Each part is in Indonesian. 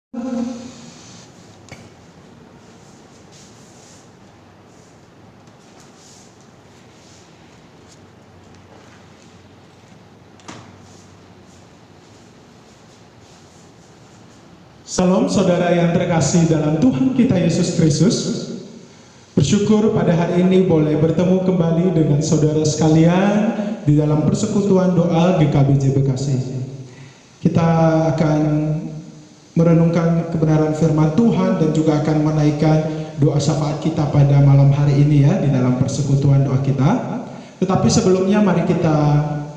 Salam saudara yang terkasih dalam Tuhan kita Yesus Kristus. Bersyukur pada hari ini boleh bertemu kembali dengan saudara sekalian di dalam persekutuan doa GKBJ Bekasi. Kita akan merenungkan kebenaran firman Tuhan dan juga akan menaikkan doa syafaat kita pada malam hari ini ya di dalam persekutuan doa kita. Tetapi sebelumnya mari kita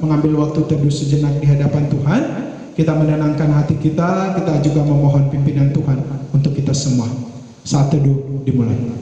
mengambil waktu teduh sejenak di hadapan Tuhan. Kita menenangkan hati kita juga memohon pimpinan Tuhan untuk kita semua. Saat teduh dimulai.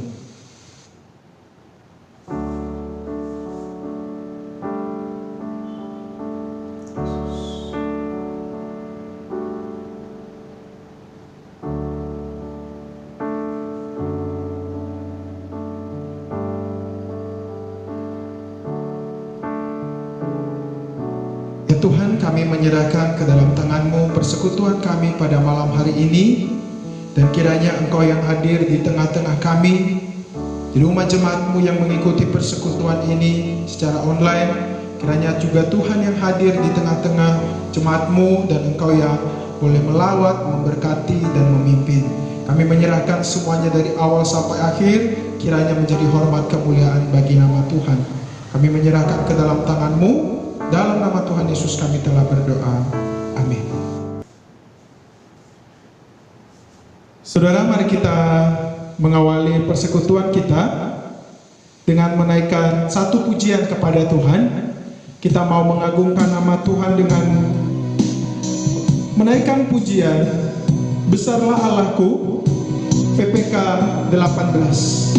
Tuhan, kami menyerahkan ke dalam tangan-Mu persekutuan kami pada malam hari ini, dan kiranya Engkau yang hadir di tengah-tengah kami, di rumah jemaat-Mu yang mengikuti persekutuan ini secara online, kiranya juga Tuhan yang hadir di tengah-tengah jemaat-Mu, dan Engkau yang boleh melawat, memberkati, dan memimpin. Kami menyerahkan semuanya dari awal sampai akhir, kiranya menjadi hormat kemuliaan bagi nama Tuhan. Kami menyerahkan ke dalam tangan-Mu. Dalam nama Tuhan Yesus kami telah berdoa. Amin. Saudara, mari kita mengawali persekutuan kita dengan menaikkan satu pujian kepada Tuhan. Kita mau mengagungkan nama Tuhan dengan menaikkan pujian Besarlah Allahku, PPK 18.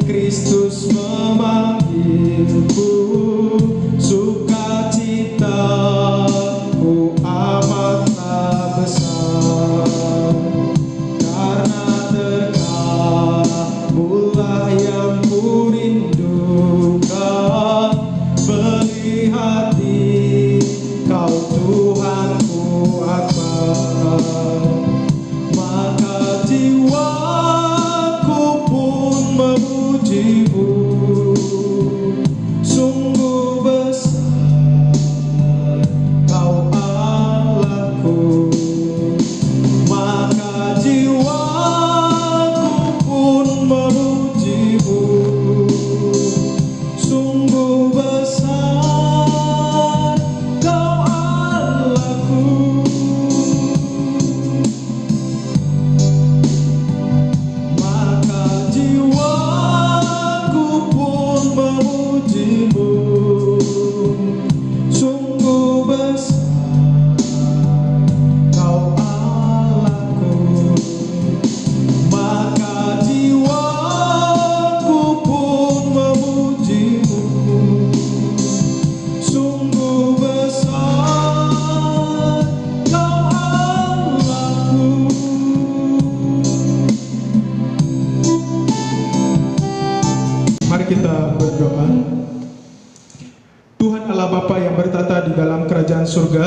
Kristus memanggilku. Allah Bapa yang bertata di dalam kerajaan surga,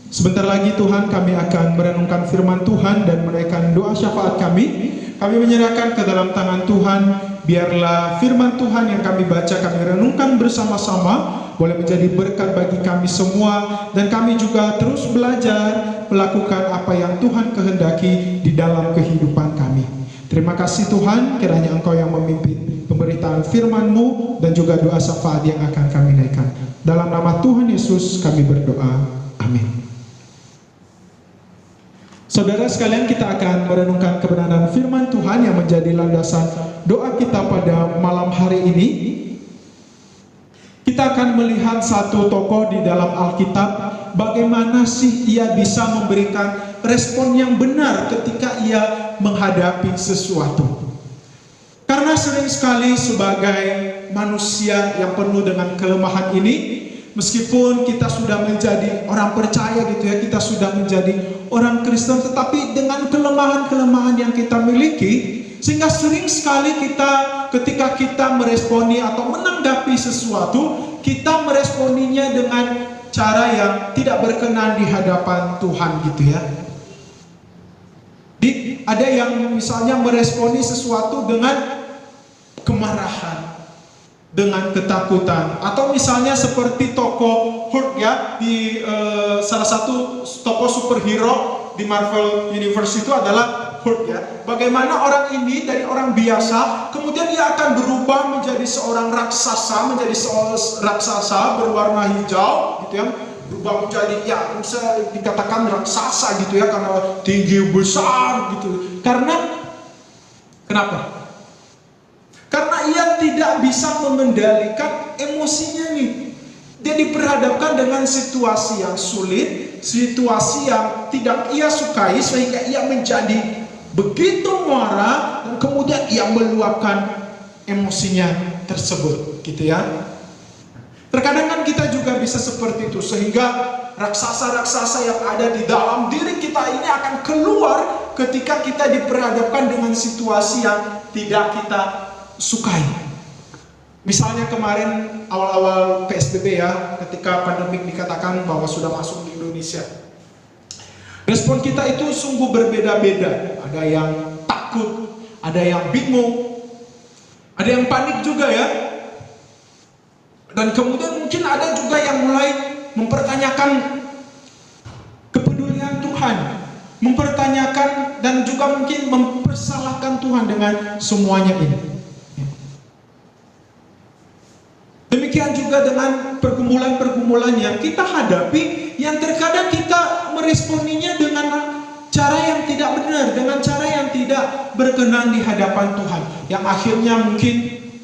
sebentar lagi Tuhan kami akan merenungkan firman Tuhan dan menaikkan doa syafaat kami. Kami menyerahkan ke dalam tangan Tuhan. Biarlah firman Tuhan yang kami baca, kami renungkan bersama-sama, boleh menjadi berkat bagi kami semua, dan kami juga terus belajar melakukan apa yang Tuhan kehendaki di dalam kehidupan kami. Terima kasih Tuhan, kiranya Engkau yang memimpin pemberitaan firman-Mu dan juga doa syafaat yang akan kami naikkan. Dalam nama Tuhan Yesus kami berdoa. Amin. Saudara sekalian, kita akan merenungkan kebenaran firman Tuhan yang menjadi landasan doa kita pada malam hari ini. Kita akan melihat satu tokoh di dalam Alkitab, bagaimana sih ia bisa memberikan respon yang benar ketika ia menghadapi sesuatu. Karena sering sekali sebagai manusia yang penuh dengan kelemahan ini, meskipun kita sudah menjadi orang percaya gitu ya, kita sudah menjadi orang Kristen, tetapi dengan kelemahan-kelemahan yang kita miliki, sehingga sering sekali kita ketika kita meresponi atau menanggapi sesuatu, kita meresponinya dengan cara yang tidak berkenan di hadapan Tuhan gitu ya. Ada yang misalnya meresponi sesuatu dengan kemarahan, dengan ketakutan, atau misalnya seperti tokoh Hulk ya, di salah satu tokoh superhero di Marvel Universe itu adalah Hulk ya. Bagaimana orang ini dari orang biasa kemudian dia akan berubah menjadi seorang raksasa, menjadi seorang raksasa berwarna hijau gitu ya, berubah menjadi ya bisa dikatakan raksasa gitu ya, karena tinggi besar gitu. Karena kenapa? Karena ia tidak bisa mengendalikan emosinya nih. Dia diperhadapkan dengan situasi yang sulit, situasi yang tidak ia sukai, sehingga ia menjadi begitu marah dan kemudian ia meluapkan emosinya tersebut, gitu ya. Terkadang kan kita juga bisa seperti itu, sehingga raksasa-raksasa yang ada di dalam diri kita ini akan keluar ketika kita diperhadapkan dengan situasi yang tidak kita sukai. Misalnya kemarin awal-awal PSBB ya, ketika pandemik dikatakan bahwa sudah masuk di Indonesia, respon kita itu sungguh berbeda-beda. Ada yang takut, ada yang bingung, ada yang panik juga ya. Dan kemudian mungkin ada juga yang mulai mempertanyakan kepedulian Tuhan, mempertanyakan dan juga mungkin mempersalahkan Tuhan dengan semuanya ini. Demikian juga dengan pergumulan-pergumulan yang kita hadapi, yang terkadang kita meresponinya dengan cara yang tidak benar, dengan cara yang tidak berkenan di hadapan Tuhan, yang akhirnya mungkin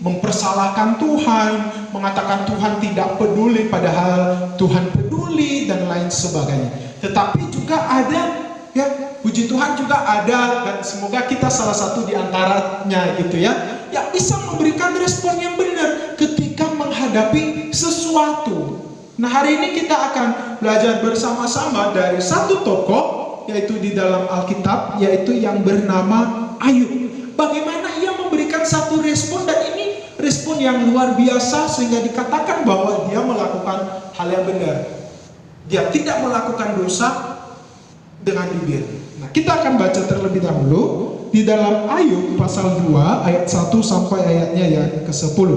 mempersalahkan Tuhan, mengatakan Tuhan tidak peduli padahal Tuhan peduli dan lain sebagainya. Tetapi juga ada ya, puji Tuhan juga ada, dan semoga kita salah satu di antaranya gitu ya, yang bisa memberikan respon yang benar ketika menghadapi sesuatu. Nah, hari ini kita akan belajar bersama-sama dari satu tokoh, yaitu di dalam Alkitab, yaitu yang bernama Ayub. Bagaimana ia memberikan satu respon, dan ini respon yang luar biasa, sehingga dikatakan bahwa dia melakukan hal yang benar. Dia tidak melakukan dosa dengan bibir. Nah, kita akan baca terlebih dahulu di dalam Ayub pasal 2 ayat 1 sampai ayatnya yang ke-10.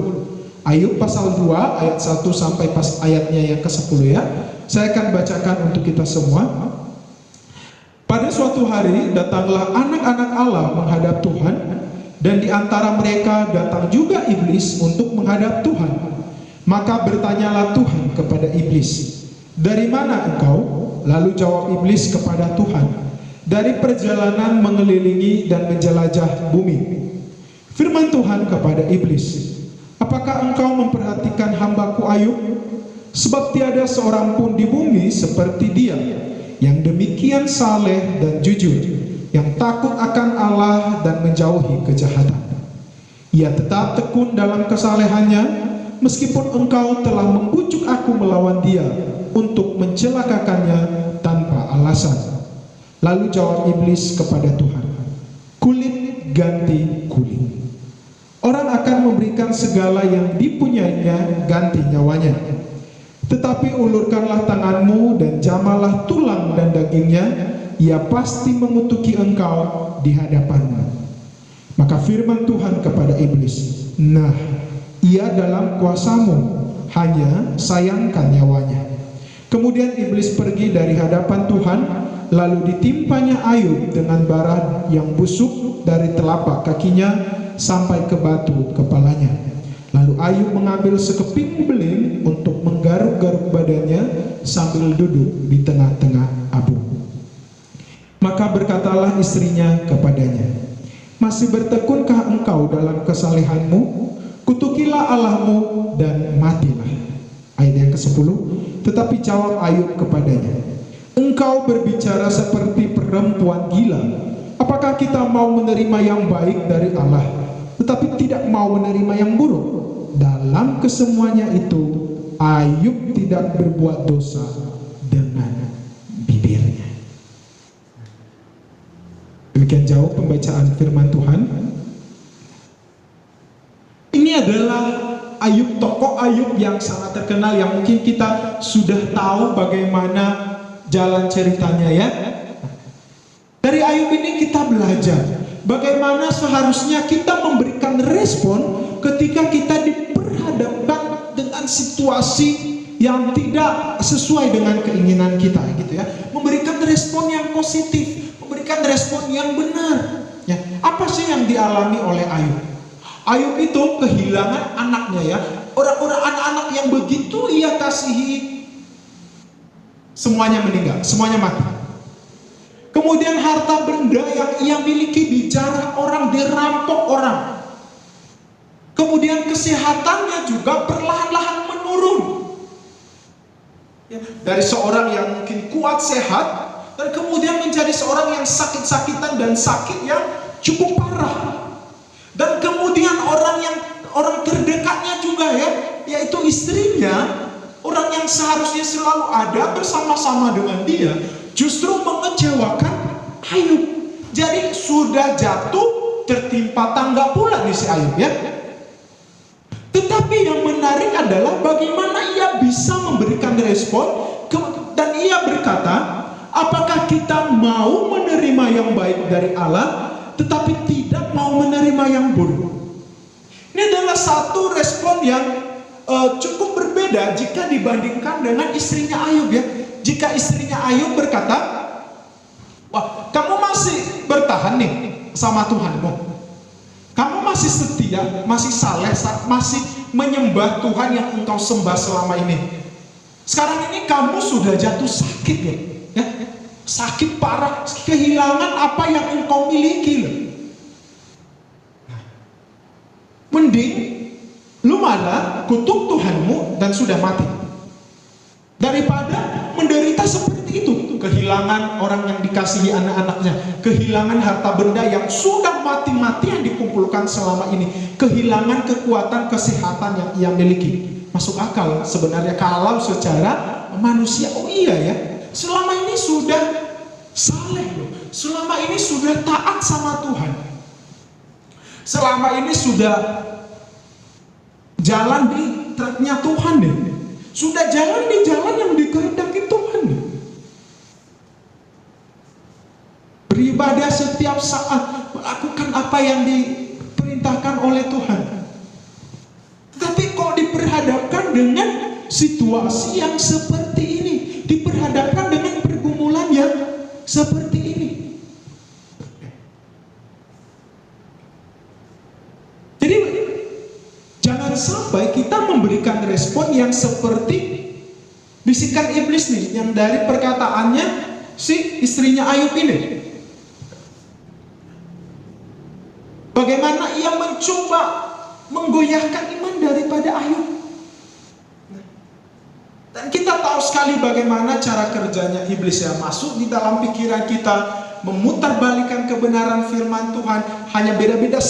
Ayub pasal 2 ayat 1 sampai ayatnya yang ke-10 ya. Saya akan bacakan untuk kita semua. Pada suatu hari datanglah anak-anak Allah menghadap Tuhan, dan di antara mereka datang juga iblis untuk menghadap Tuhan. Maka bertanyalah Tuhan kepada iblis, "Dari mana engkau?" Lalu jawab iblis kepada Tuhan, "Dari perjalanan mengelilingi dan menjelajah bumi." Firman Tuhan kepada iblis, "Apakah engkau memperhatikan hambaku Ayub? Sebab tiada seorang pun di bumi seperti dia, yang demikian saleh dan jujur, yang takut akan Allah dan menjauhi kejahatan. Ia tetap tekun dalam kesalehannya, meskipun engkau telah membujuk aku melawan dia untuk mencelakakannya tanpa alasan." Lalu jawab iblis kepada Tuhan, "Kulit ganti kulit. Orang akan memberikan segala yang dipunyainya ganti nyawanya. Tetapi ulurkanlah tanganmu dan jamalah tulang dan dagingnya, ia pasti mengutuki engkau di hadapanmu. Maka firman Tuhan kepada iblis, nah, ia dalam kuasamu, hanya sayangkan nyawanya. Kemudian iblis pergi dari hadapan Tuhan, lalu ditimpanya Ayub dengan bara yang busuk dari telapak kakinya sampai ke batu kepalanya. Lalu Ayub mengambil sekeping beling untuk menggaruk-garuk badannya sambil duduk di tengah-tengah abu. Maka berkatalah istrinya kepadanya, masih bertekunkah engkau dalam kesalehanmu? Kutukilah Allahmu dan matilah. Ayat yang ke-10, tetapi jawab Ayub kepadanya, engkau berbicara seperti perempuan gila. Apakah kita mau menerima yang baik dari Allah, tetapi tidak mau menerima yang buruk? Dalam kesemuanya itu, Ayub tidak berbuat dosa dengan bibirnya. Demikian jauh pembacaan firman Tuhan. Ini adalah Ayub, tokoh Ayub yang sangat terkenal, yang mungkin kita sudah tahu bagaimana jalan ceritanya ya. Dari Ayub ini kita belajar bagaimana seharusnya kita memberikan respon ketika kita diperhadapkan dengan situasi yang tidak sesuai dengan keinginan kita gitu ya. Memberikan respon yang positif, memberikan respon yang benar ya. Apa sih yang dialami oleh Ayub? Ayub itu kehilangan anaknya ya. Orang-orang anak-anak yang begitu ia kasihi, semuanya meninggal, semuanya mati. Kemudian harta benda yang ia miliki dijarah orang, dirampok orang. Kemudian kesehatannya juga perlahan-lahan menurun ya, dari seorang yang mungkin kuat sehat, dan kemudian menjadi seorang yang sakit-sakitan dan sakit yang cukup parah. Dan kemudian orang terdekatnya juga ya, yaitu istrinya, orang yang seharusnya selalu ada bersama-sama dengan dia, justru mengecewakan Ayub. Jadi sudah jatuh tertimpa tangga pula nih si Ayub ya. Tetapi yang menarik adalah bagaimana ia bisa memberikan respon, dan ia berkata, apakah kita mau menerima yang baik dari Allah, tetapi tidak mau menerima yang buruk? Ini adalah satu respon yang cukup berbeda jika dibandingkan dengan istrinya Ayub ya. Jika istrinya Ayub berkata, wah, kamu masih bertahan nih sama Tuhanmu, kamu masih setia, masih saleh, masih menyembah Tuhan yang engkau sembah selama ini. Sekarang ini kamu sudah jatuh sakit ya, sakit parah, kehilangan apa yang engkau miliki loh. Mending lu malah kutuk Tuhanmu dan sudah mati, daripada menderita seperti itu, kehilangan orang yang dikasihi anak-anaknya, kehilangan harta benda yang sudah mati-matian dikumpulkan selama ini, kehilangan kekuatan kesehatan yang ia miliki. Masuk akal sebenarnya kalau secara manusia. Oh iya ya, selama ini sudah saleh loh, selama ini sudah taat sama Tuhan, selama ini sudah jalan di tracknya Tuhan deh, sudah jalan di jalan yang dikehendaki Tuhan deh. Beribadah setiap saat, melakukan apa yang diperintahkan oleh Tuhan. Tetapi kok diperhadapkan dengan situasi yang seperti ini, diperhadapkan dengan pergumulan yang seperti ini. Jadi jangan sampai kita memberikan respon yang seperti bisikan iblis nih, yang dari perkataannya si istrinya Ayub ini. Bagaimana ia mencoba menggoyahkan iman daripada Ayub. Dan kita tahu sekali bagaimana cara kerjanya iblis ya, masuk di dalam pikiran kita, memutarbalikkan kebenaran firman Tuhan, hanya beda-beda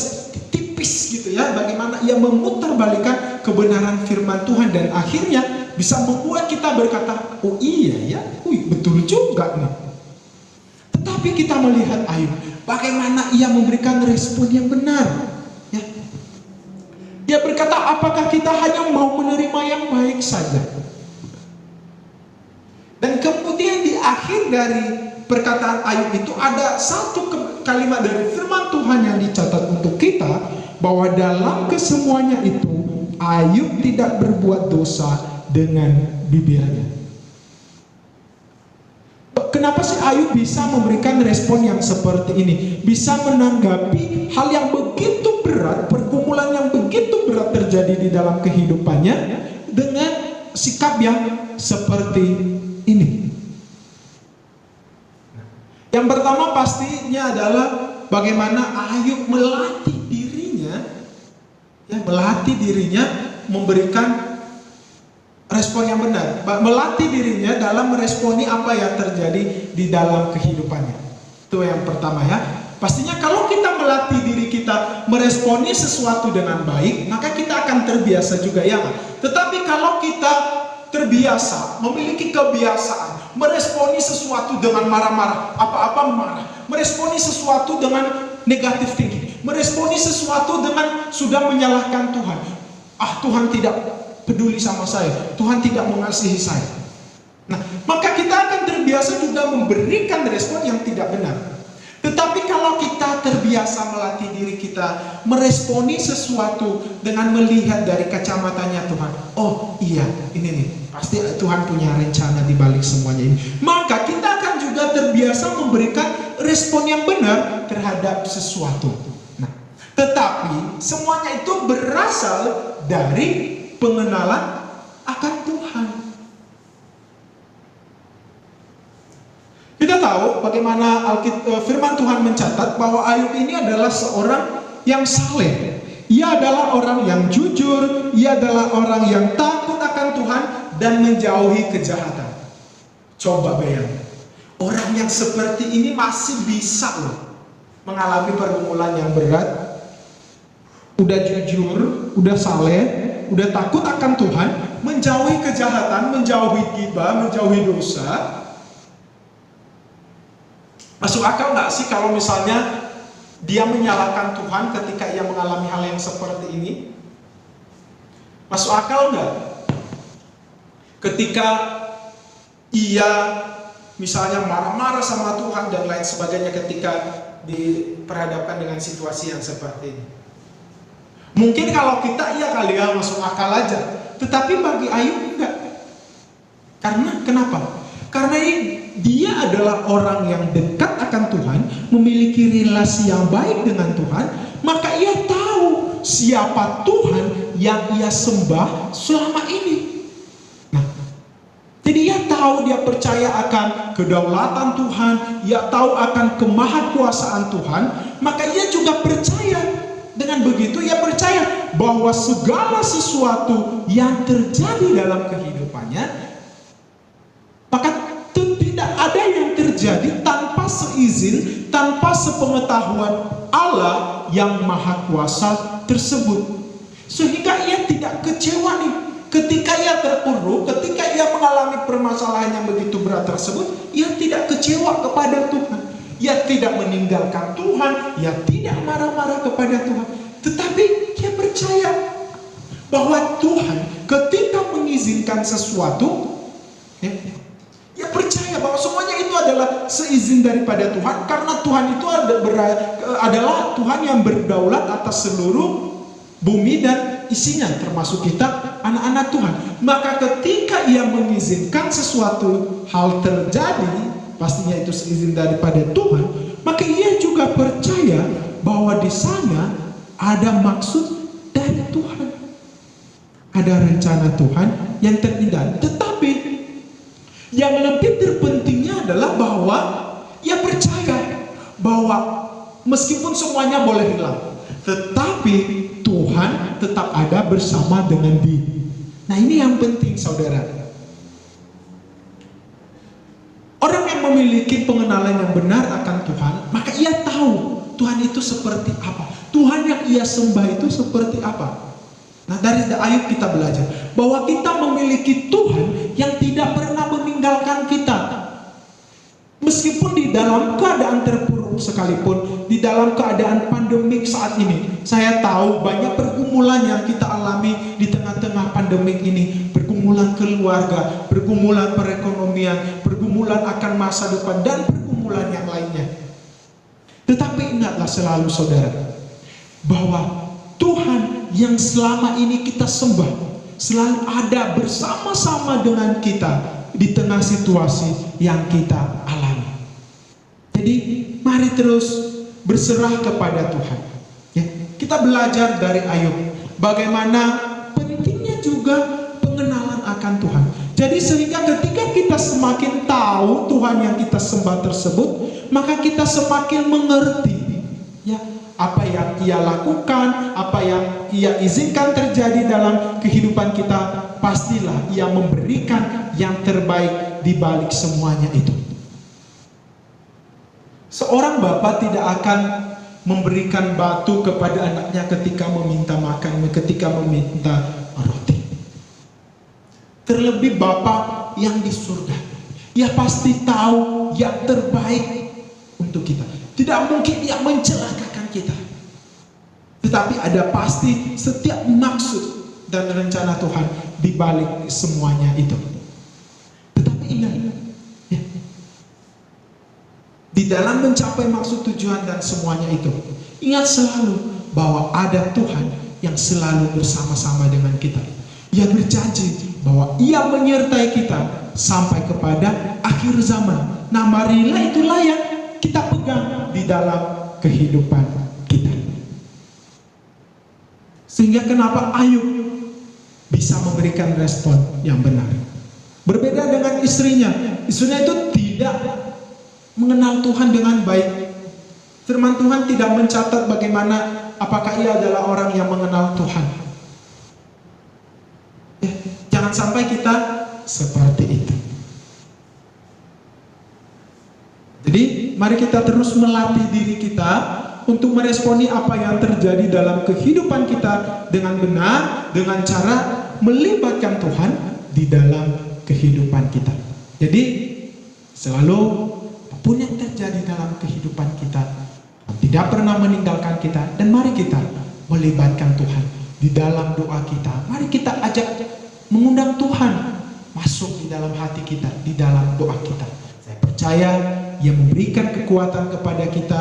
tipis gitu ya, bagaimana ia memutarbalikkan kebenaran firman Tuhan, dan akhirnya bisa membuat kita berkata, oh iya ya, betul juga nih. Tetapi kita melihat Ayub, bagaimana ia memberikan respon yang benar ya. Dia berkata, apakah kita hanya mau menerima yang baik saja? Dan kemudian di akhir dari perkataan Ayub itu ada satu kalimat dari firman Tuhan yang dicatat untuk kita, bahwa dalam kesemuanya itu Ayub tidak berbuat dosa dengan bibirnya. Kenapa sih Ayub bisa memberikan respon yang seperti ini? Bisa menanggapi hal yang begitu berat, pergumulan yang begitu berat terjadi di dalam kehidupannya dengan sikap yang seperti ini. Yang pertama pastinya adalah bagaimana Ayub melatih dirinya memberikan respon yang benar, melatih dirinya dalam meresponi apa yang terjadi di dalam kehidupannya. Itu yang pertama ya. Pastinya kalau kita melatih diri kita meresponi sesuatu dengan baik, maka kita akan terbiasa juga ya. Tetapi kalau kita terbiasa, memiliki kebiasaan meresponi sesuatu dengan marah-marah, apa-apa marah, meresponi sesuatu dengan negatif tinggi, meresponi sesuatu dengan sudah menyalahkan Tuhan. Tuhan tidak peduli sama saya, Tuhan tidak mengasihi saya. Nah, maka kita akan terbiasa juga memberikan respon yang tidak benar. Tetapi kalau kita terbiasa melatih diri kita meresponi sesuatu dengan melihat dari kacamatanya Tuhan, oh iya, ini nih, pasti Tuhan punya rencana di balik semuanya ini. Maka kita akan juga terbiasa memberikan respon yang benar terhadap sesuatu. Nah, tetapi semuanya itu berasal dari pengenalan akan Tuhan. Kita tahu bagaimana firman Tuhan mencatat bahwa Ayub ini adalah seorang yang saleh. Ia adalah orang yang jujur, ia adalah orang yang takut akan Tuhan dan menjauhi kejahatan. Coba bayangkan, orang yang seperti ini masih bisa loh mengalami pergumulan yang berat. Udah jujur, udah saleh, udah takut akan Tuhan, menjauhi kejahatan, menjauhi ghibah, menjauhi dosa. Masuk akal nggak sih kalau misalnya dia menyalahkan Tuhan ketika ia mengalami hal yang seperti ini? Masuk akal nggak? Ketika ia misalnya marah-marah sama Tuhan dan lain sebagainya ketika diperhadapkan dengan situasi yang seperti ini. Mungkin kalau kita iya kali ya masuk akal aja. Tetapi bagi Ayub enggak. Karena kenapa? Karena dia adalah orang yang dekat akan Tuhan, memiliki relasi yang baik dengan Tuhan, maka ia tahu siapa Tuhan yang ia sembah selama ini. Nah, jadi ia tahu, dia percaya akan kedaulatan Tuhan, ia tahu akan kemahakuasaan Tuhan, maka ia juga percaya. Dengan begitu ia percaya bahwa segala sesuatu yang terjadi dalam kehidupannya, maka tidak ada yang terjadi tanpa seizin, tanpa sepengetahuan Allah yang Maha Kuasa tersebut. Sehingga ia tidak kecewa nih ketika ia terpuruk, ketika ia mengalami permasalahan yang begitu berat tersebut, ia tidak kecewa kepada Tuhan. Ia tidak meninggalkan Tuhan, ia tidak marah-marah kepada Tuhan. Tetapi ia percaya bahwa Tuhan ketika mengizinkan sesuatu, ia percaya bahwa semuanya itu adalah seizin daripada Tuhan, karena Tuhan itu adalah Tuhan yang berdaulat atas seluruh bumi dan isinya, termasuk kita anak-anak Tuhan. Maka ketika ia mengizinkan sesuatu hal terjadi, pastinya itu seizin daripada Tuhan, maka ia juga percaya bahwa di sana ada maksud dari Tuhan, ada rencana Tuhan yang terindah. Tetapi yang lebih terpentingnya adalah bahwa ia percaya bahwa meskipun semuanya boleh hilang, tetapi Tuhan tetap ada bersama dengan dia. Nah, ini yang penting, saudara. Orang yang memiliki pengenalan yang benar akan Tuhan, maka ia tahu Tuhan itu seperti apa, Tuhan yang ia sembah itu seperti apa. Nah, dari Ayub kita belajar bahwa kita memiliki Tuhan yang tidak pernah meninggalkan kita. Meskipun di dalam keadaan terpuruk sekalipun, di dalam keadaan pandemik saat ini, saya tahu banyak pergumulan yang kita alami di tengah-tengah pandemik ini, pergumulan pergumulan keluarga, pergumulan perekonomian, pergumulan akan masa depan, dan pergumulan yang lainnya. Tetapi ingatlah selalu saudara, bahwa Tuhan yang selama ini kita sembah selalu ada bersama-sama dengan kita di tengah situasi yang kita alami. Jadi mari terus berserah kepada Tuhan. Ya, kita belajar dari Ayub bagaimana pentingnya juga pengenalan akan Tuhan. Jadi sehingga ketika kita semakin tahu Tuhan yang kita sembah tersebut, maka kita semakin mengerti ya apa yang Ia lakukan, apa yang Ia izinkan terjadi dalam kehidupan kita. Pastilah Ia memberikan yang terbaik di balik semuanya itu. Seorang bapa tidak akan memberikan batu kepada anaknya ketika meminta makan, ketika meminta roti. Terlebih bapa yang di surga, Ia pasti tahu yang terbaik untuk kita. Tidak mungkin Ia mencelakakan kita. Tetapi ada pasti setiap maksud dan rencana Tuhan di balik semuanya itu. Tetapi ingat, ya, di dalam mencapai maksud tujuan dan semuanya itu, ingat selalu bahwa ada Tuhan yang selalu bersama-sama dengan kita. Ia berjanji bahwa Ia menyertai kita sampai kepada akhir zaman. Nah, marilah itulah yang kita pegang di dalam kehidupan kita. Sehingga kenapa Ayub bisa memberikan respon yang benar. Berbeda dengan istrinya. Istrinya itu tidak mengenal Tuhan dengan baik. Firman Tuhan tidak mencatat bagaimana apakah ia adalah orang yang mengenal Tuhan. Jangan sampai kita seperti itu. Jadi mari kita terus melatih diri kita untuk meresponi apa yang terjadi dalam kehidupan kita dengan benar, dengan cara melibatkan Tuhan di dalam kehidupan kita. Jadi selalu apapun yang terjadi dalam kehidupan kita tidak pernah meninggalkan kita, dan mari kita melibatkan Tuhan di dalam doa kita. Mari kita ajak mengundang Tuhan masuk di dalam hati kita, di dalam doa kita. Saya percaya Ia memberikan kekuatan kepada kita,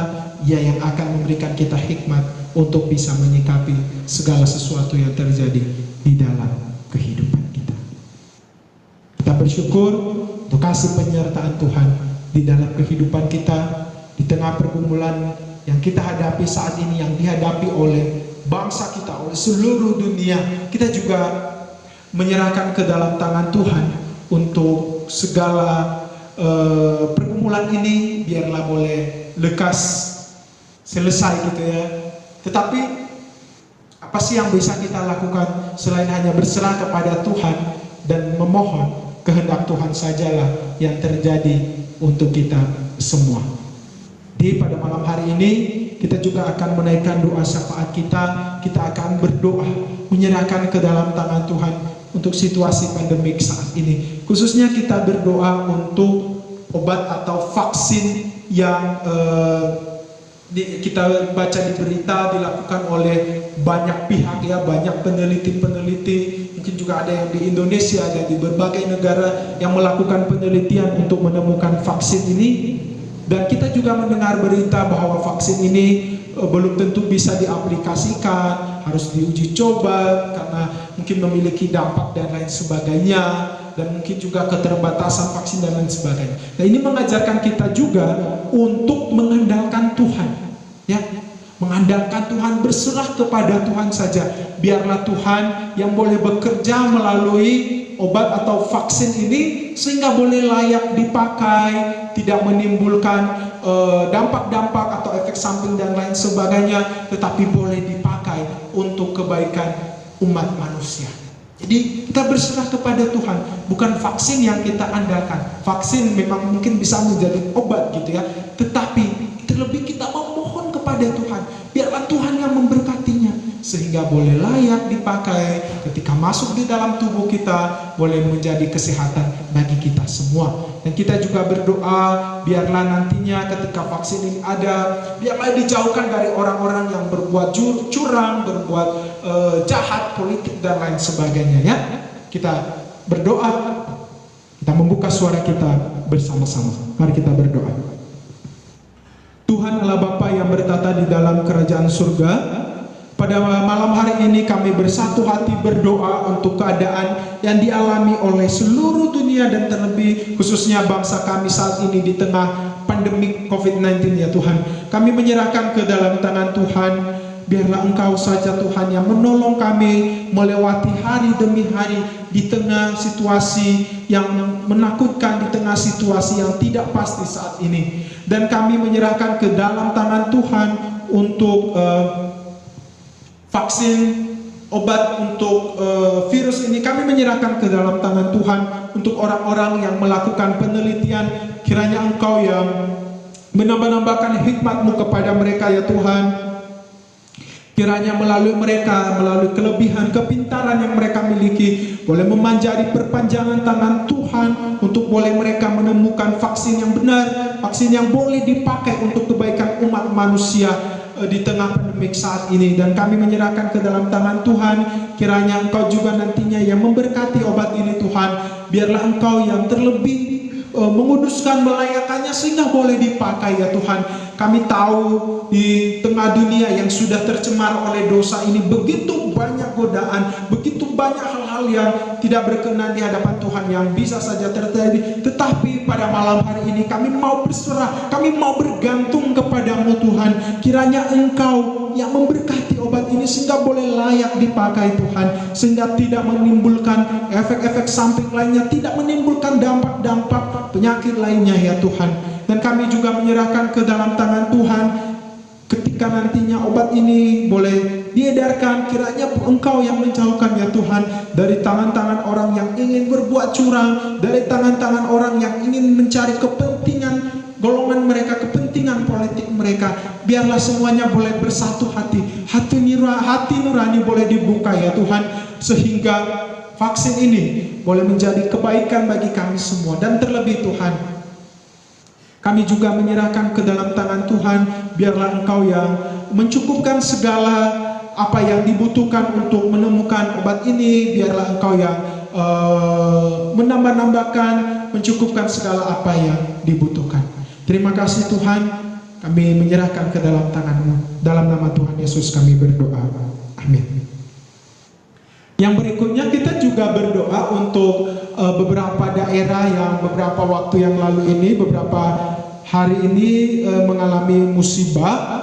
Ia yang akan memberikan kita hikmat untuk bisa menyikapi segala sesuatu yang terjadi di dalam kehidupan kita. Kita bersyukur untuk kasih penyertaan Tuhan di dalam kehidupan kita, di tengah pergumulan yang kita hadapi saat ini, yang dihadapi oleh bangsa kita, oleh seluruh dunia. Kita juga menyerahkan ke dalam tangan Tuhan untuk segala pergumulan ini, biarlah boleh lekas selesai gitu ya. Tetapi apa sih yang bisa kita lakukan selain hanya berserah kepada Tuhan dan memohon kehendak Tuhan sajalah yang terjadi untuk kita semua. Di pada malam hari ini kita juga akan menaikkan doa syafaat kita. Kita akan berdoa menyerahkan ke dalam tangan Tuhan untuk situasi pandemik saat ini. Khususnya kita berdoa untuk obat atau vaksin yang kita baca di berita dilakukan oleh banyak pihak ya, banyak peneliti-peneliti. Mungkin juga ada yang di Indonesia, ada di berbagai negara yang melakukan penelitian untuk menemukan vaksin ini. Dan kita juga mendengar berita bahwa vaksin ini belum tentu bisa diaplikasikan, harus diuji coba karena mungkin memiliki dampak dan lain sebagainya, dan mungkin juga keterbatasan vaksin dan lain sebagainya. Nah, ini mengajarkan kita juga untuk mengandalkan Tuhan, ya, mengandalkan Tuhan, berserah kepada Tuhan saja. Biarlah Tuhan yang boleh bekerja melalui obat atau vaksin ini sehingga boleh layak dipakai, tidak menimbulkan dampak-dampak atau efek samping dan lain sebagainya, tetapi boleh dipakai untuk kebaikan umat manusia. Jadi kita berserah kepada Tuhan, bukan vaksin yang kita andalkan. Vaksin memang mungkin bisa menjadi obat gitu ya, tetapi terlebih kita memohon kepada Tuhan, biarlah Tuhan yang memberkatinya sehingga boleh layak dipakai ketika masuk di dalam tubuh kita, boleh menjadi kesehatan bagi kita semua. Dan kita juga berdoa biarlah nantinya ketika vaksin ini ada, biarlah dijauhkan dari orang-orang yang berbuat curang, berbuat jahat, politik dan lain sebagainya ya. Kita berdoa. Kita membuka suara kita bersama-sama. Mari kita berdoa. Tuhan Allah Bapa yang bertata di dalam kerajaan surga, pada malam hari ini kami bersatu hati berdoa untuk keadaan yang dialami oleh seluruh dunia dan terlebih khususnya bangsa kami saat ini di tengah pandemi COVID-19 ya Tuhan. Kami menyerahkan ke dalam tangan Tuhan. Biarlah Engkau saja Tuhan yang menolong kami melewati hari demi hari di tengah situasi yang menakutkan, di tengah situasi yang tidak pasti saat ini. Dan kami menyerahkan ke dalam tangan Tuhan untuk vaksin, obat untuk virus ini. Kami menyerahkan ke dalam tangan Tuhan untuk orang-orang yang melakukan penelitian. Kiranya Engkau yang menambah-nambahkan hikmat-Mu kepada mereka ya Tuhan. Kiranya melalui mereka, melalui kelebihan kepintaran yang mereka miliki, boleh memanjari perpanjangan tangan Tuhan untuk boleh mereka menemukan vaksin yang benar, vaksin yang boleh dipakai untuk kebaikan umat manusia di tengah pandemik saat ini. Dan kami menyerahkan ke dalam tangan Tuhan. Kiranya Engkau juga nantinya yang memberkati obat ini Tuhan. Biarlah Engkau yang terlebih menguduskan, melayakannya sehingga boleh dipakai ya Tuhan. Kami tahu di tengah dunia yang sudah tercemar oleh dosa ini begitu banyak godaan, begitu banyak hal-hal yang tidak berkenan di hadapan Tuhan yang bisa saja terjadi. Tetapi pada malam hari ini kami mau berserah, kami mau bergantung kepadamu Tuhan. Kiranya Engkau yang memberkati obat ini sehingga boleh layak dipakai Tuhan, sehingga tidak menimbulkan efek-efek samping lainnya, tidak menimbulkan dampak-dampak penyakit lainnya ya Tuhan. Dan kami juga menyerahkan ke dalam tangan Tuhan ketika nantinya obat ini boleh diedarkan. Kiranya Engkau yang menjauhkan ya Tuhan dari tangan-tangan orang yang ingin berbuat curang, dari tangan-tangan orang yang ingin mencari kepentingan golongan mereka, kepentingan politik mereka. Biarlah semuanya boleh bersatu hati, hati nurani boleh dibuka ya Tuhan, sehingga vaksin ini boleh menjadi kebaikan bagi kami semua. Dan terlebih Tuhan, kami juga menyerahkan ke dalam tangan Tuhan. Biarlah Engkau yang mencukupkan segala apa yang dibutuhkan untuk menemukan obat ini. Biarlah Engkau yang menambah-nambahkan, mencukupkan segala apa yang dibutuhkan. Terima kasih Tuhan, kami menyerahkan ke dalam tangan-Mu. Dalam nama Tuhan Yesus kami berdoa. Amin. Yang berikutnya kita juga berdoa untuk beberapa daerah yang beberapa waktu yang lalu ini, beberapa hari ini mengalami musibah.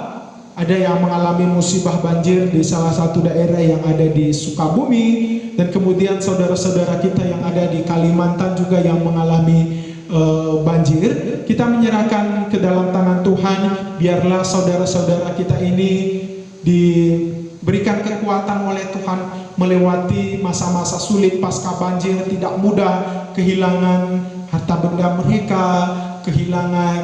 Ada yang mengalami musibah banjir di salah satu daerah yang ada di Sukabumi, dan kemudian saudara-saudara kita yang ada di Kalimantan juga yang mengalami banjir. Kita menyerahkan ke dalam tangan Tuhan. Biarlah saudara-saudara kita ini diberikan kekuatan oleh Tuhan melewati masa-masa sulit pasca banjir. Tidak mudah kehilangan harta benda mereka, kehilangan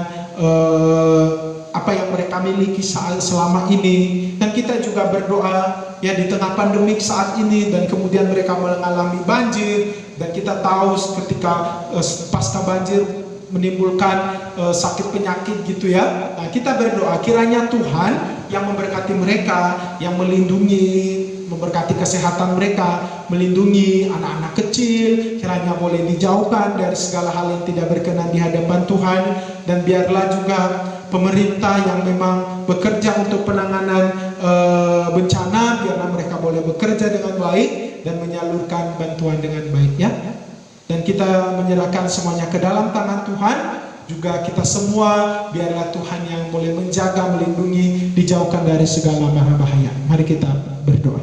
apa yang mereka miliki selama ini. Dan kita juga berdoa ya di tengah pandemik saat ini, dan kemudian mereka mengalami banjir, dan kita tahu ketika pasca banjir menimbulkan sakit penyakit gitu ya. Nah, kita berdoa kiranya Tuhan yang memberkati mereka, yang melindungi, memberkati kesehatan mereka, melindungi anak-anak kecil, kiranya boleh dijauhkan dari segala hal yang tidak berkenan di hadapan Tuhan. Dan biarlah juga pemerintah yang memang bekerja untuk penanganan bencana, biarlah mereka boleh bekerja dengan baik dan menyalurkan bantuan dengan baik ya. Dan kita menyerahkan semuanya ke dalam tangan Tuhan. Juga kita semua, biarlah Tuhan yang boleh menjaga, melindungi, dijauhkan dari segala mara bahaya. Mari kita berdoa.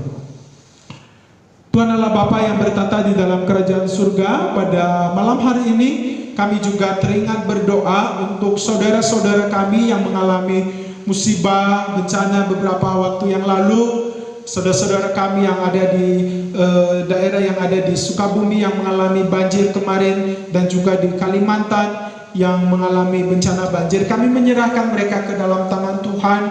Tuhan Allah Bapa yang bertata di dalam kerajaan surga, pada malam hari ini kami juga teringat berdoa untuk saudara-saudara kami yang mengalami musibah, bencana beberapa waktu yang lalu. Saudara-saudara kami yang ada di daerah yang ada di Sukabumi yang mengalami banjir kemarin, dan juga di Kalimantan yang mengalami bencana banjir. Kami menyerahkan mereka ke dalam tangan Tuhan.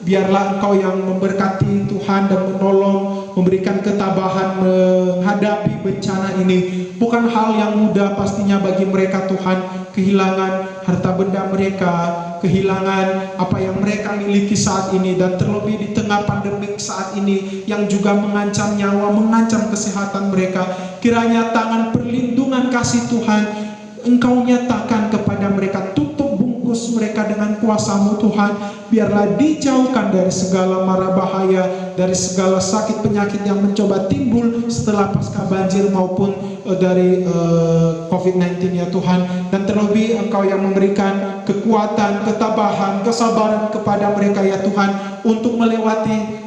Biarlah Engkau yang memberkati Tuhan dan menolong memberikan ketabahan menghadapi bencana ini. Bukan hal yang mudah pastinya bagi mereka Tuhan, kehilangan harta benda mereka, kehilangan apa yang mereka miliki saat ini, dan terlebih di tengah pandemik saat ini yang juga mengancam nyawa, mengancam kesehatan mereka. Kiranya tangan perlindungan kasih Tuhan Engkau nyatakan kepada mereka, tutup bungkus mereka dengan kuasa-Mu Tuhan. Biarlah dijauhkan dari segala mara bahaya, dari segala sakit penyakit yang mencoba timbul setelah pasca banjir maupun dari COVID-19 ya Tuhan. Dan terlebih Engkau yang memberikan kekuatan, ketabahan, kesabaran kepada mereka ya Tuhan, untuk melewati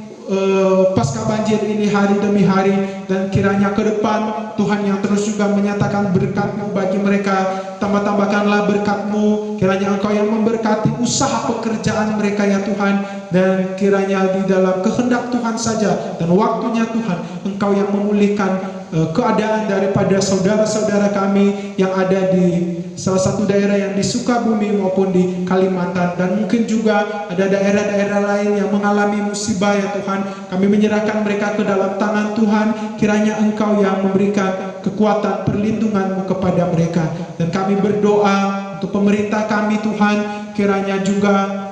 pasca banjir ini hari demi hari. Dan kiranya ke depan Tuhan yang terus juga menyatakan berkat-Mu bagi mereka, tambah-tambahkanlah berkat-Mu. Kiranya Engkau yang memberkati usaha pekerjaan mereka ya Tuhan, dan kiranya di dalam kehendak Tuhan saja dan waktunya Tuhan Engkau yang memulihkan keadaan daripada saudara-saudara kami yang ada di salah satu daerah yang di Sukabumi maupun di Kalimantan, dan mungkin juga ada daerah-daerah lain yang mengalami musibah ya Tuhan. Kami menyerahkan mereka ke dalam tangan Tuhan. Kiranya Engkau yang memberikan kekuatan perlindungan-Mu kepada mereka. Dan kami berdoa untuk pemerintah kami Tuhan, kiranya juga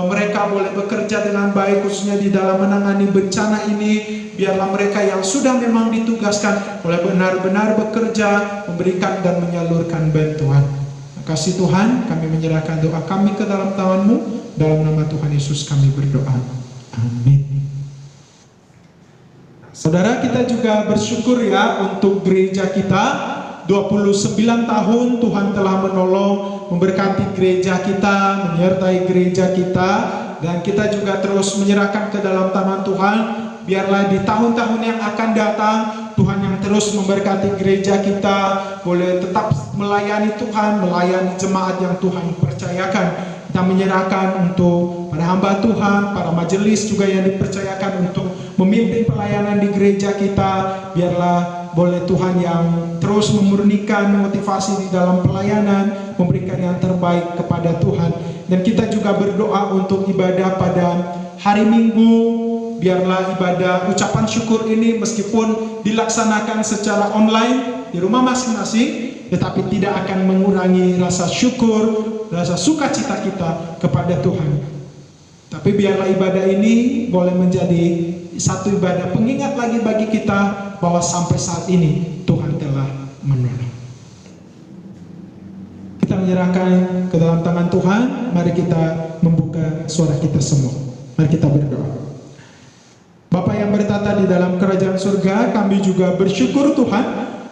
mereka boleh bekerja dengan baik, khususnya di dalam menangani bencana ini. Biarlah mereka yang sudah memang ditugaskan boleh benar-benar bekerja, memberikan dan menyalurkan bantuan. Terima kasih Tuhan, kami menyerahkan doa kami ke dalam tangan-Mu. Dalam nama Tuhan Yesus kami berdoa. Amin. Saudara, kita juga bersyukur ya untuk gereja kita. 29 tahun Tuhan telah menolong, memberkati gereja kita, menyertai gereja kita, dan kita juga terus menyerahkan ke dalam tangan Tuhan. Biarlah di tahun-tahun yang akan datang Tuhan yang terus memberkati gereja kita, boleh tetap melayani Tuhan, melayani jemaat yang Tuhan percayakan. Kita menyerahkan untuk para hamba Tuhan, para majelis juga yang dipercayakan untuk memimpin pelayanan di gereja kita. Biarlah boleh Tuhan yang terus memurnikan motivasi di dalam pelayanan, memberikan yang terbaik kepada Tuhan. Dan kita juga berdoa untuk ibadah pada hari Minggu. Biarlah ibadah ucapan syukur ini meskipun dilaksanakan secara online di rumah masing-masing, tetapi tidak akan mengurangi rasa syukur, rasa sukacita kita kepada Tuhan. Tapi biarlah ibadah ini boleh menjadi satu ibadah pengingat lagi bagi kita bahwa sampai saat ini Tuhan telah menolong. Kita menyerahkan ke dalam tangan Tuhan. Mari kita membuka suara kita semua. Mari kita berdoa. Bapa yang bertata di dalam kerajaan surga, kami juga bersyukur Tuhan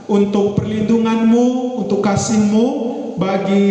untuk perlindungan-Mu, untuk kasih-Mu bagi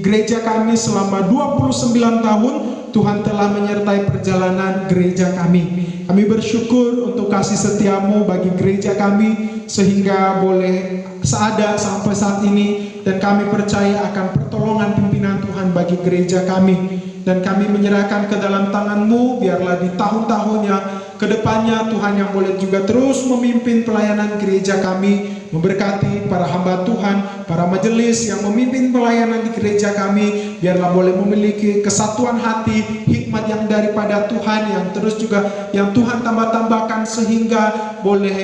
gereja kami selama 29 tahun. Tuhan telah menyertai perjalanan gereja kami. Kami bersyukur untuk kasih setia-Mu bagi gereja kami, sehingga boleh seada sampai saat ini. Dan kami percaya akan pertolongan pimpinan Tuhan bagi gereja kami. Dan kami menyerahkan ke dalam tangan-Mu. Biarlah di tahun-tahun yang kedepannya Tuhan yang boleh juga terus memimpin pelayanan gereja kami, memberkati para hamba Tuhan, para majelis yang memimpin pelayanan di gereja kami. Biarlah boleh memiliki kesatuan hati, hikmat yang daripada Tuhan, yang terus juga yang Tuhan tambah-tambahkan, sehingga boleh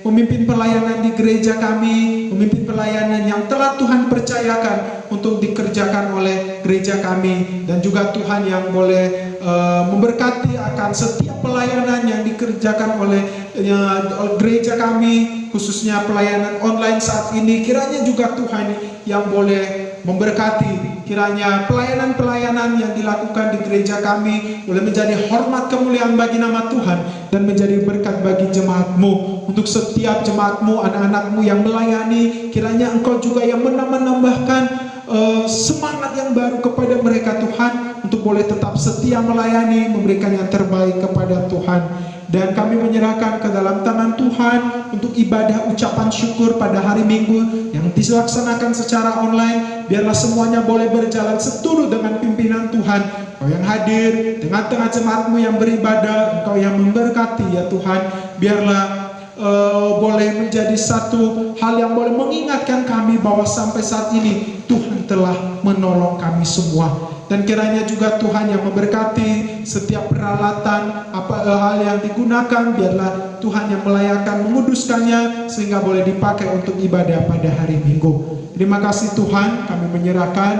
memimpin pelayanan di gereja kami, memimpin pelayanan yang telah Tuhan percayakan untuk dikerjakan oleh gereja kami. Dan juga Tuhan yang boleh memberkati akan setiap pelayanan yang dikerjakan oleh gereja kami, khususnya pelayanan online saat ini. Kiranya juga Tuhan yang boleh memberkati. Kiranya pelayanan-pelayanan yang dilakukan di gereja kami boleh menjadi hormat kemuliaan bagi nama Tuhan, dan menjadi berkat bagi jemaat-Mu. Untuk setiap jemaat-Mu, anak-anak-Mu yang melayani, kiranya Engkau juga yang menambahkan semangat yang baru kepada mereka Tuhan, untuk boleh tetap setia melayani, memberikan yang terbaik kepada Tuhan. Dan kami menyerahkan ke dalam tangan Tuhan untuk ibadah ucapan syukur pada hari Minggu yang dilaksanakan secara online. Biarlah semuanya boleh berjalan seturut dengan pimpinan Tuhan. Engkau yang hadir dengan tengah jemaat-Mu yang beribadah, Engkau yang memberkati ya Tuhan. Biarlah boleh menjadi satu hal yang boleh mengingatkan kami bahwa sampai saat ini Tuhan telah menolong kami semua. Dan kiranya juga Tuhan yang memberkati setiap peralatan, hal yang digunakan, biarlah Tuhan yang melayakan, menguduskannya, sehingga boleh dipakai untuk ibadah pada hari Minggu. Terima kasih Tuhan, kami menyerahkan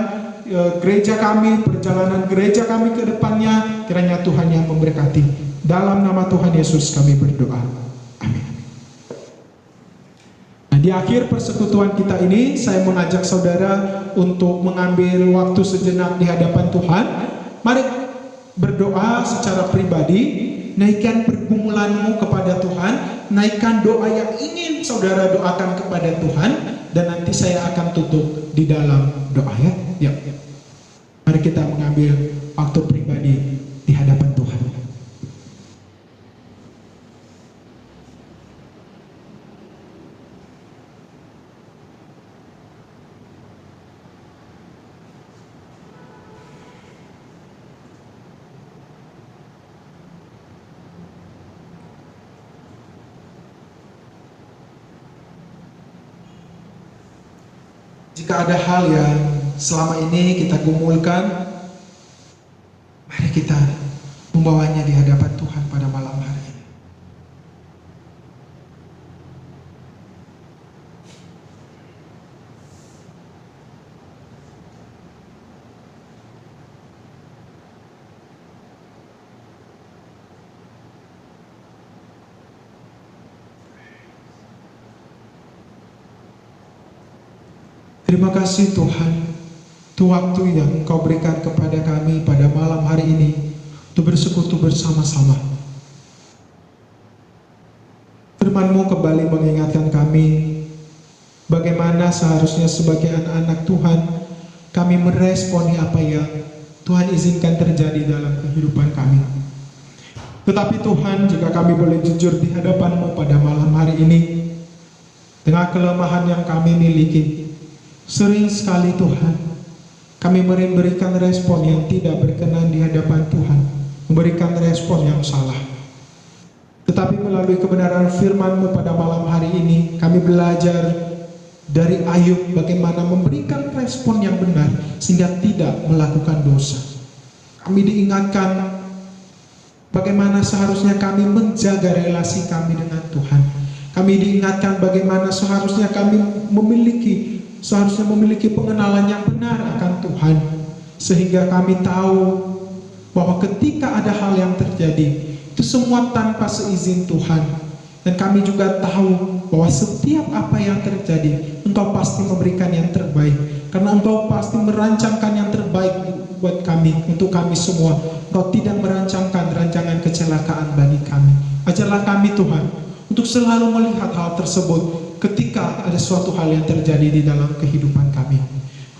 gereja kami, perjalanan gereja kami ke depannya, kiranya Tuhan yang memberkati. Dalam nama Tuhan Yesus kami berdoa. Amin. Nah, di akhir persekutuan kita ini, saya mengajak saudara untuk mengambil waktu sejenak di hadapan Tuhan. Mari berdoa secara pribadi, naikkan pergumulanmu kepada Tuhan, naikkan doa yang ingin saudara doakan kepada Tuhan, dan nanti saya akan tutup di dalam doa ya. Mari kita mengambil waktu pribadi di hadapan Tuhan. Jika ada hal yang selama ini kita gumulkan, mari kita membawanya di hadapan Tuhan pada malam hari ini. Terima kasih Tuhan, untuk waktu yang Engkau berikan kepada kami pada malam hari ini untuk bersekutu bersama-sama. Firman-Mu kembali mengingatkan kami bagaimana seharusnya sebagai anak-anak Tuhan kami meresponi apa yang Tuhan izinkan terjadi dalam kehidupan kami. Tetapi Tuhan, jika kami boleh jujur di hadapan-Mu pada malam hari ini, dengan kelemahan yang kami miliki, sering sekali Tuhan, kami memberikan respon yang tidak berkenan di hadapan Tuhan, memberikan respon yang salah. Tetapi melalui kebenaran firman-Mu pada malam hari ini, kami belajar dari Ayub bagaimana memberikan respon yang benar sehingga tidak melakukan dosa. Kami diingatkan bagaimana seharusnya kami menjaga relasi kami dengan Tuhan. Kami diingatkan bagaimana seharusnya kami memiliki pengenalan yang benar akan Tuhan, sehingga kami tahu bahwa ketika ada hal yang terjadi, itu semua tanpa seizin Tuhan. Dan kami juga tahu bahwa setiap apa yang terjadi, Engkau pasti memberikan yang terbaik, karena Engkau pasti merancangkan yang terbaik buat kami, untuk kami semua. Engkau tidak merancangkan rancangan kecelakaan bagi kami. Ajarlah kami Tuhan untuk selalu melihat hal tersebut ketika ada suatu hal yang terjadi di dalam kehidupan kami,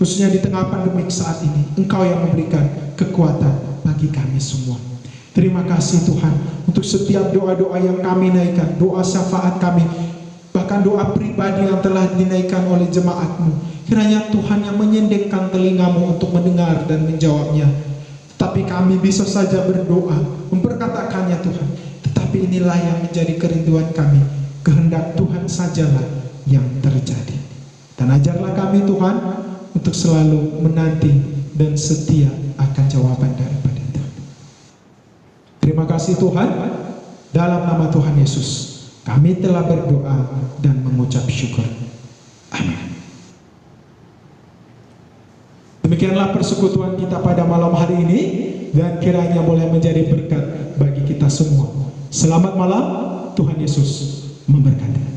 khususnya di tengah pandemik saat ini. Engkau yang memberikan kekuatan bagi kami semua. Terima kasih Tuhan untuk setiap doa-doa yang kami naikkan, doa syafaat kami, bahkan doa pribadi yang telah dinaikkan oleh jemaat-Mu. Kiranya Tuhan yang menyendengkan telinga-Mu untuk mendengar dan menjawabnya. Tetapi kami bisa saja berdoa, memperkatakannya Tuhan, tetapi inilah yang menjadi kerinduan kami. Kehendak Tuhan sajalah yang terjadi. Dan ajarlah kami Tuhan untuk selalu menanti dan setia akan jawaban daripada Tuhan. Terima kasih Tuhan. Dalam nama Tuhan Yesus kami telah berdoa dan mengucap syukur. Amin. Demikianlah persekutuan kita pada malam hari ini, dan kiranya boleh menjadi berkat bagi kita semua. Selamat malam, Tuhan Yesus memberkati.